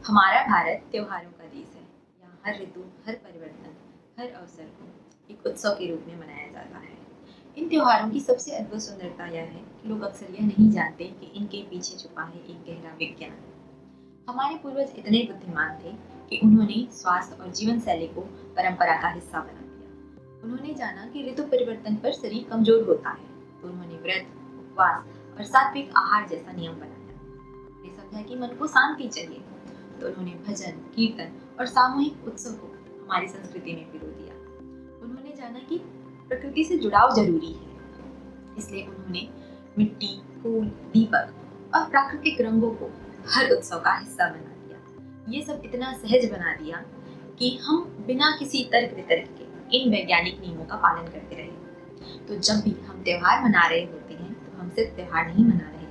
हमारा भारत त्योहारों का देश है। यहाँ हर ऋतु, हर परिवर्तन, हर अवसर को एक उत्सव के रूप में मनाया जाता है। इन त्योहारों की सबसे अद्भुत सुंदरता यह है कि लोग अक्सर यह नहीं जानते कि इनके पीछे छुपा है एक गहरा विज्ञान। हमारे पूर्वज इतने बुद्धिमान थे कि उन्होंने स्वास्थ्य और जीवन शैली को परंपरा का हिस्सा बना दिया। उन्होंने जाना कि ऋतु परिवर्तन पर शरीर कमजोर होता है, तो उन्होंने व्रत, उपवास और सात्विक आहार जैसा नियम बनाया। उन्होंने समझा कि मन को शांति चाहिए, तो उन्होंने भजन, कीर्तन और सामूहिक उत्सव को हमारी संस्कृति में पिरो दिया। उन्होंने जाना कि प्रकृति से जुड़ाव जरूरी है, इसलिए उन्होंने मिट्टी, फूल, दीपक और प्राकृतिक रंगों को हर उत्सव का हिस्सा बना दिया। ये सब इतना सहज बना दिया कि हम बिना किसी तर्क वितर्क के इन वैज्ञानिक नियमों का पालन करते रहे। तो जब भी हम त्योहार मना रहे होते हैं तो हम सिर्फ त्योहार नहीं मना रहे,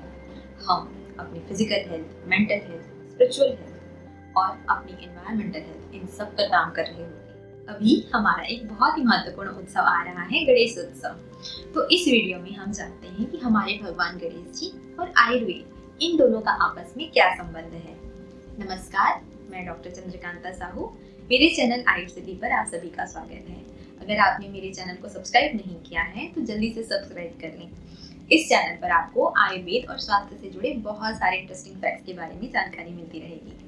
हम अपनी physical health, mental health, spiritual health और अपनी एनवायरमेंटल हेल्थ, इन सब पर काम कर रहे होते हैं। अभी हमारा एक बहुत ही महत्वपूर्ण उत्सव आ रहा है, गणेश उत्सव। तो इस वीडियो में हम जानते हैं कि हमारे भगवान गणेश जी और आयुर्वेद, इन दोनों का आपस में क्या संबंध है। नमस्कार, मैं डॉक्टर चंद्रकांता साहू। मेरे चैनल आयुर्वेदी पर आप सभी का स्वागत है। अगर आपने मेरे चैनल को सब्सक्राइब नहीं किया है तो जल्दी से सब्सक्राइब कर लें। इस चैनल पर आपको आयुर्वेद और स्वास्थ्य से जुड़े बहुत सारे इंटरेस्टिंग फैक्ट्स के बारे में जानकारी मिलती रहेगी।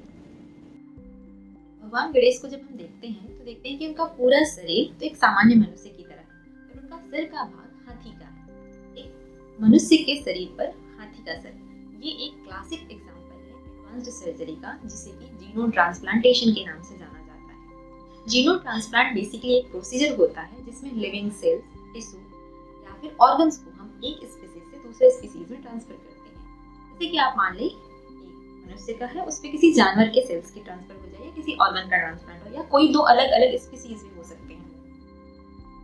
भगवान गणेश को जब हम देखते हैं तो देखते हैं कि उनका पूरा शरीर तो एक सामान्य मनुष्य की तरह है, और उनका सिर का भाग हाथी का है। एक मनुष्य के शरीर पर हाथी का सर, ये एक क्लासिक एग्जांपल है एडवांस्ड सर्जरी का, जिसे कि जीनो ट्रांसप्लांटेशन के नाम से जाना जाता है। जीनो ट्रांसप्लांट बेसिकली एक प्रोसीजर होता है जिसमें लिविंग सेल्स, टिश्यू या फिर ऑर्गन्स को हम एक स्पीसीज से दूसरे स्पीसीज में ट्रांसफर करते हैं। जैसे कि आप मान लें मनुष्य का है, उस पे किसी जानवर के सेल्स की ट्रांसफर हो जाए या किसी ऑर्गन का ट्रांसप्लांट हो, या कोई दो अलग अलग स्पीसीज भी हो सकते हैं।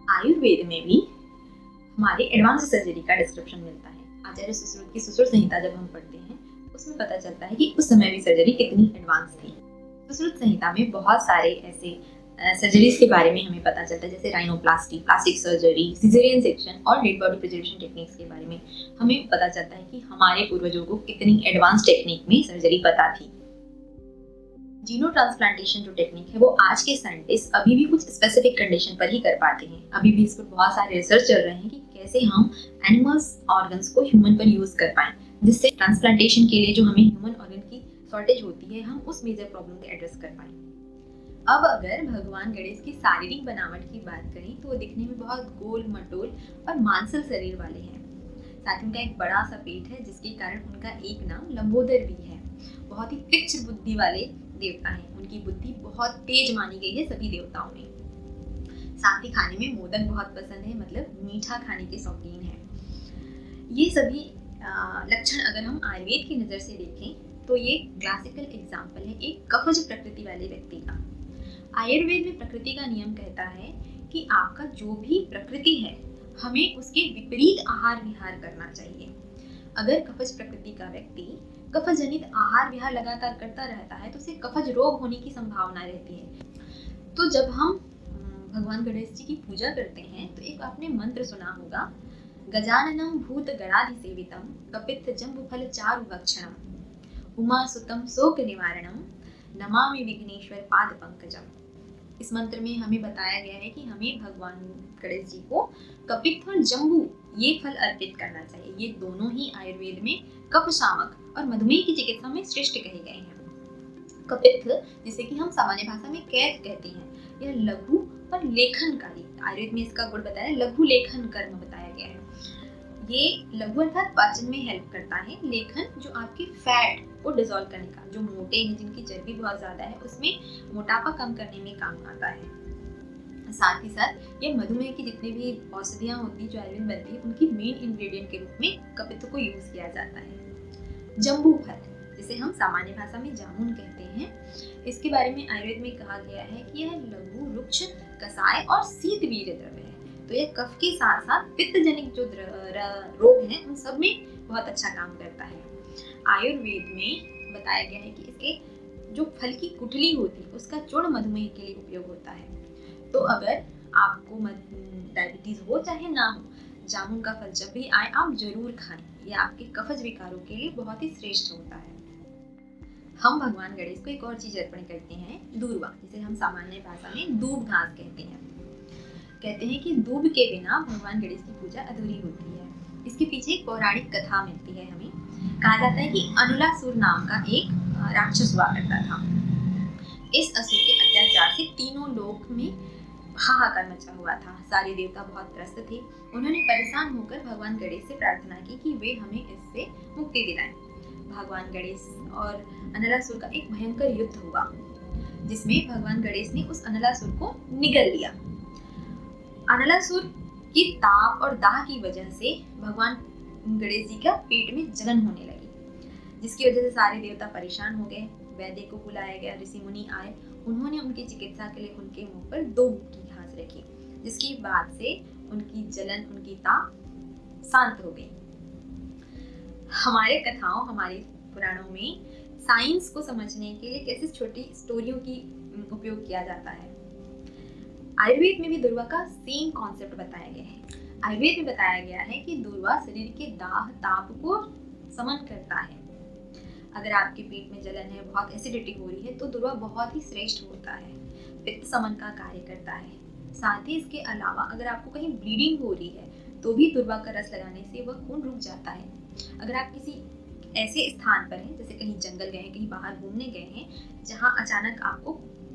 आयुर्वेद में भी हमारे एडवांस सर्जरी का डिस्क्रिप्शन मिलता है। आचार्य सुश्रुत की सुश्रुत संहिता जब हम पढ़ते हैं उसमें पता चलता है कि उस समय भी सर्जरी कितनी एडवांस थी। सुश्रुत संहिता में बहुत सारे ऐसे सर्जरीज के बारे में हमें पता चलता है, जैसे rhinoplasty, plastic surgery, caesarean section और डेड बॉडी प्रिजर्वेशन टेक्निक्स के बारे में हमें पता चलता है कि हमारे पूर्वजों को कितनी एडवांस टेक्निक में सर्जरी पता थी। जीनो ट्रांसप्लांटेशन जो टेक्निक है वो आज के साइंटिस्ट अभी भी कुछ स्पेसिफिक कंडीशन पर ही कर पाते हैं। अभी भी इस पर बहुत सारे रिसर्च चल रहे हैं कि कैसे हम एनिमल्स ऑर्गन्स को ह्यूमन पर यूज कर पाएं, जिससे ट्रांसप्लांटेशन के लिए जो हमें ह्यूमन ऑर्गन की शॉर्टेज होती है, हम उस मेजर प्रॉब्लम को एड्रेस कर पाएं। अब अगर भगवान गणेश की शारीरिक बनावट की बात करें तो वो दिखने में बहुत गोल मटोल और मांसल शरीर वाले हैं। साथ ही उनका एक बड़ा सा पेट है, जिसके कारण उनका एक नाम लंबोदर भी है। बहुत ही तीक्ष्ण बुद्धि वाले देवता हैं। उनकी बुद्धि बहुत तेज मानी गई है सभी देवताओं में। साथ ही खाने में मोदक बहुत पसंद है, मतलब मीठा खाने के शौकीन है। ये सभी लक्षण अगर हम आयुर्वेद की नजर से देखें तो ये क्लासिकल एग्जाम्पल है एक कफज प्रकृति वाले व्यक्ति का। आयुर्वेद में प्रकृति का नियम कहता है कि आपका जो भी प्रकृति है, हमें उसके विपरीत आहार विहार करना चाहिए। अगर कफज प्रकृति का व्यक्ति कफज जनित आहार विहार लगातार करता रहता है तो उसे कफज रोग होने की संभावना रहती है। तो जब हम भगवान गणेश जी की पूजा करते हैं तो एक आपने मंत्र सुना होगा, गजाननम भूत गणाधि सेवितम कपित्थ जम्बु फल चारु भक्षणम उमा सुतम शोक निवारणम नमामि विघ्नेश्वर पाद पंकजम। इस मंत्र में हमें बताया गया है कि हमें भगवान गणेश जी को कपित्थ और जम्बू ये फल अर्पित करना चाहिए। ये दोनों ही आयुर्वेद में कफ शामक और मधुमेह की चिकित्सा में श्रेष्ठ कहे गए हैं। कपित्थ, जिसे कि हम सामान्य भाषा में कैथ कहते हैं, यह लघु और लेखनकारी, आयुर्वेद में इसका गुण बताया, लघु लेखन कर्म बताया गया है। ये लघु अर्थात पाचन में हेल्प करता है, लेखन जो आपके फैट को डिसॉल्व करने का, जो मोटे हैं जिनकी चर्बी बहुत ज्यादा है उसमें मोटापा कम करने में काम आता है। साथ ही साथ ये मधुमेह की जितनी भी औषधियां होती है जो आयुर्वेद बनती है, उनकी मेन इंग्रेडिएंट के रूप में कपित्थ को यूज किया जाता है। जम्बू फल, जिसे हम सामान्य भाषा में जामुन कहते हैं, इसके बारे में आयुर्वेद में कहा गया है कि यह लघु रुक्ष कसाय और शीत वीर्य द्रव्य है। तो यह कफ के साथ साथ पित्त जनित जो रोग हैं उन सब में बहुत अच्छा काम करता है। आयुर्वेद में बताया गया है कि इसके जो फल की गुठली होती है उसका चूर्ण मधुमेह के लिए उपयोग होता है। तो अगर आपको डायबिटीज हो चाहे ना हो, जामुन का फल जब भी आए आप जरूर खाएं। यह आपके कफज विकारों के लिए बहुत ही श्रेष्ठ होता है। हम भगवान गणेश को एक और चीज अर्पण करते हैं, दूर्वा, जिसे हम सामान्य भाषा में दूब घास कहते हैं। कहते हैं कि दूब के बिना भगवान गणेश की पूजा अधूरी होती है। इसके पीछे एक पौराणिक कथा मिलती है हमें। कहा जाता है कि अनुलासुर नाम का एक राक्षस हुआ करता था। इस असुर के अत्याचार से तीनों लोक में हाहाकार मचा हुआ था। सारे देवता बहुत त्रस्त थे। उन्होंने परेशान होकर भगवान गणेश से प्रार्थना की कि वे हमें इससे मुक्ति दिलाएं। भगवान गणेश और अनलासुर का एक भयंकर युद्ध हुआ, जिसमें भगवान गणेश ने उस अनलासुर को निगल लिया। अनलासुर की ताप और दाह की वजह से भगवान गणेश जी का पेट में जलन होने लगी, जिसकी वजह से सारे देवता परेशान हो गए। वैद्य को बुलाया गया, ऋषि मुनि आए। उन्होंने उनकी चिकित्सा के लिए उनके मुंह पर दूब की घास रखी, जिसकी बाद से उनकी जलन, उनकी ताप शांत हो गई। हमारे कथाओं, हमारे पुराणों में साइंस को समझने के लिए कैसे छोटी स्टोरियों की उपयोग किया जाता है। आयुर्वेद में भी दुर्वा का सेम कॉन्सेप्ट बताया गया है। आयुर्वेद में बताया गया है कि दुर्वा शरीर के दाह ताप को समन करता है। अगर आपके पेट में जलन है, बहुत एसिडिटी हो रही है, तो दुर्वा बहुत ही श्रेष्ठ होता है, पित्त समन का कार्य करता है। साथ ही इसके अलावा अगर आपको कहीं ब्लीडिंग हो रही है तो भी दुर्वा का रस लगाने से वह खून रुक जाता है। अगर आप किसी ऐसे स्थान पर हैं, जैसे कहीं जंगल गए हैं, कहीं बाहर घूमने गए हैं, जहाँ अचानक आपको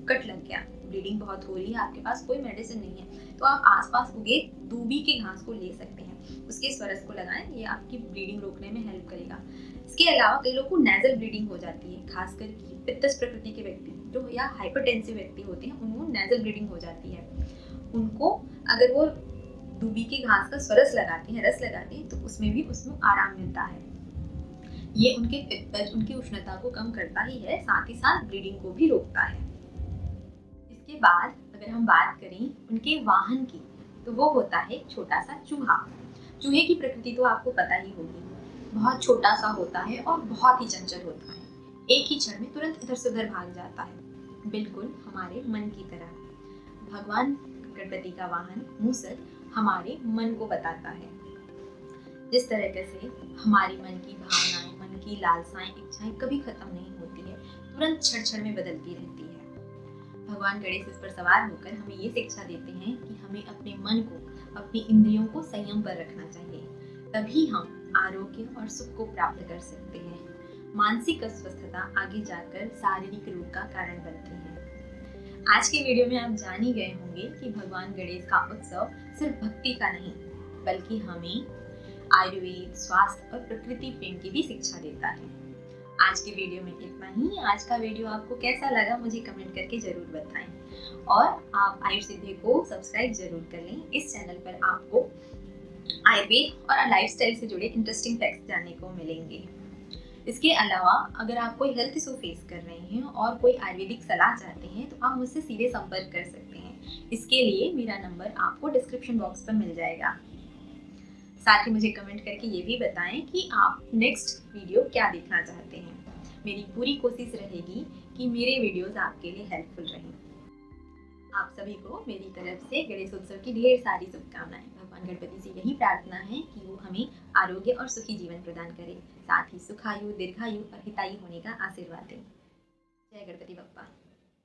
कट लग गया, ब्लीडिंग बहुत हो रही है, आपके पास कोई मेडिसिन नहीं है, तो आप आसपास उगे दूबी के घास को ले सकते हैं, उसके स्वरस को लगाएं, ये आपकी ब्लीडिंग रोकने में हेल्प करेगा। इसके अलावा कई लोगों को नेजल ब्लीडिंग हो जाती है, खासकर कि पित्तस प्रकृति के व्यक्ति जो या हाइपरटेंसिव व्यक्ति होते हैं, उनको नेजल ब्लीडिंग हो जाती है। उनको अगर वो दूबी के घास का स्वरस लगाते हैं, रस लगाते हैं, तो उसमें भी उसमें आराम मिलता है। ये उनके पित्तज, उनकी उष्णता को कम करता ही है, साथ ही साथ ब्लीडिंग को भी रोकता है। इसके बाद अगर हम बात करें उनके वाहन की, तो वो होता है छोटा सा चूहा। चूहे की प्रकृति तो आपको पता ही होगी, बहुत छोटा सा होता है और बहुत ही चंचल होता है। एक ही क्षण में तुरंत इधर से उधर भाग जाता है, बिल्कुल हमारे मन की तरह। भगवान गणपति का वाहन मूसक हमारे मन को बताता है। जिस तरीके से हमारी मन की भावनाएं, मन की लालसाएं, इच्छाएं कभी खत्म नहीं होती है, तुरंत क्षण क्षण में बदलती रहती है। भगवान गणेश इस पर सवार होकर हमें ये शिक्षा देते हैं कि हमें अपने मन को, अपनी इंद्रियों को संयम पर रखना चाहिए, तभी हम आरोग्य और सुख को प्राप्त कर सकते हैं। मानसिक अस्वस्थता आगे जाकर शारीरिक रोग का कारण बनती है। आज के वीडियो में आप जान ही गए होंगे कि भगवान गणेश का उत्सव सिर्फ भक्ति का नहीं, बल्कि हमें आयुर्वेद, स्वास्थ्य और प्रकृति प्रेम की भी शिक्षा देता है। आज के वीडियो में इतना ही। आज का वीडियो आपको कैसा लगा मुझे कमेंट करके जरूर बताएं, और आप आयुर्सिद्धि को सब्सक्राइब जरूर कर लें। इस चैनल पर आपको आयुर्वेद और लाइफस्टाइल से जुड़े इंटरेस्टिंग फैक्ट्स जानने को मिलेंगे। इसके अलावा अगर आप कोई हेल्थ इशू फेस कर रहे हैं और कोई आयुर्वेदिक सलाह चाहते हैं, तो आप मुझसे सीधे संपर्क कर सकते हैं। इसके लिए मेरा नंबर आपको डिस्क्रिप्शन बॉक्स पर मिल जाएगा। साथ ही मुझे कमेंट करके ये भी बताएं कि आप नेक्स्ट वीडियो क्या देखना चाहते हैं। मेरी पूरी कोशिश रहेगी कि मेरे वीडियोस आपके लिए हेल्पफुल रहें। आप सभी को मेरी तरफ से गणेश उत्सव की ढेर सारी शुभकामनाएं। भगवान गणपति से यही प्रार्थना है कि वो हमें आरोग्य और सुखी जीवन प्रदान करे, साथ ही सुखायु, दीर्घायु और हितायु होने का आशीर्वाद दें। जय गणपति बप्पा।